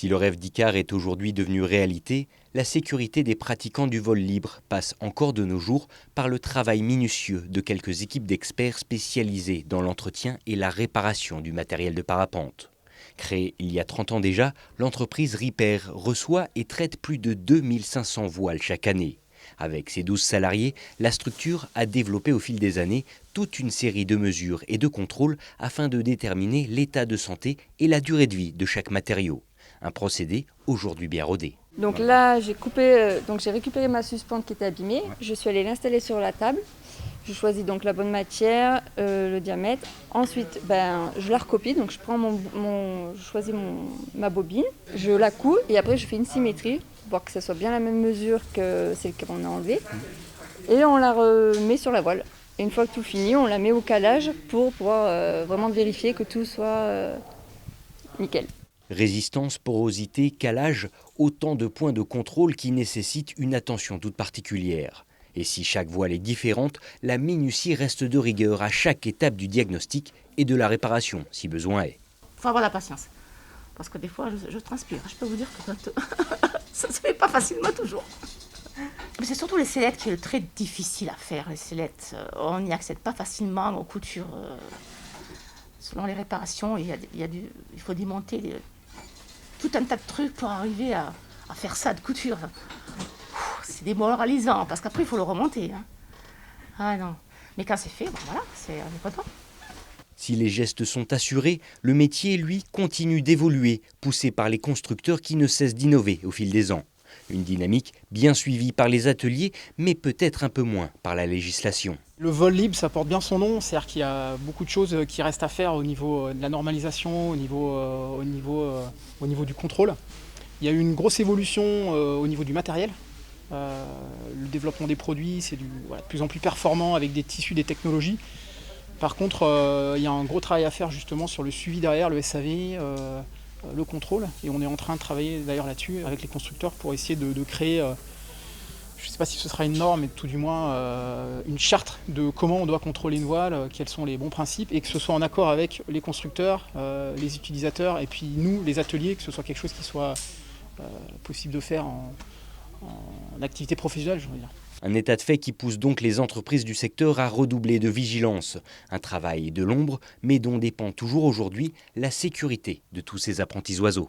Si le rêve d'Icare est aujourd'hui devenu réalité, la sécurité des pratiquants du vol libre passe encore de nos jours par le travail minutieux de quelques équipes d'experts spécialisées dans l'entretien et la réparation du matériel de parapente. Créée il y a 30 ans déjà, l'entreprise Repair reçoit et traite plus de 2500 voiles chaque année. Avec ses 12 salariés, la structure a développé au fil des années toute une série de mesures et de contrôles afin de déterminer l'état de santé et la durée de vie de chaque matériau. Un procédé aujourd'hui bien rodé. Donc là, j'ai récupéré ma suspente qui était abîmée. Je suis allée l'installer sur la table. Je choisis donc la bonne matière, le diamètre. Ensuite, je la recopie. Donc je prends je choisis ma bobine, je la couds et après je fais une symétrie pour voir que ça soit bien la même mesure que celle qu'on a enlevée. Et on la remet sur la voile. Et une fois que tout fini, on la met au calage pour pouvoir vraiment vérifier que tout soit nickel. Résistance, porosité, calage, autant de points de contrôle qui nécessitent une attention toute particulière. Et si chaque voile est différente, la minutie reste de rigueur à chaque étape du diagnostic et de la réparation, si besoin est. Il faut avoir la patience, parce que des fois je transpire. Je peux vous dire que ça ne se fait pas facilement toujours. Mais c'est surtout les sellettes qui est très difficile à faire. Les sellettes, on n'y accède pas facilement aux coutures. Selon les réparations, il faut démonter tout un tas de trucs pour arriver à faire ça de couture. C'est démoralisant, parce qu'après, il faut le remonter. Ah non. Mais quand c'est fait, voilà, on est content. Si les gestes sont assurés, le métier, lui, continue d'évoluer, poussé par les constructeurs qui ne cessent d'innover au fil des ans. Une dynamique bien suivie par les ateliers, mais peut-être un peu moins par la législation. Le vol libre, ça porte bien son nom, c'est-à-dire qu'il y a beaucoup de choses qui restent à faire au niveau de la normalisation, au niveau du contrôle. Il y a eu une grosse évolution au niveau du matériel. Le développement des produits, c'est de plus en plus performant avec des tissus, des technologies. Par contre, il y a un gros travail à faire justement sur le suivi derrière, le SAV, le contrôle. Et on est en train de travailler d'ailleurs là-dessus avec les constructeurs pour essayer de créer, je ne sais pas si ce sera une norme, mais tout du moins une charte de comment on doit contrôler une voile, quels sont les bons principes, et que ce soit en accord avec les constructeurs, les utilisateurs, et puis nous, les ateliers, que ce soit quelque chose qui soit possible de faire en activité professionnelle, je veux dire. Un état de fait qui pousse donc les entreprises du secteur à redoubler de vigilance. Un travail de l'ombre, mais dont dépend toujours aujourd'hui la sécurité de tous ces apprentis oiseaux.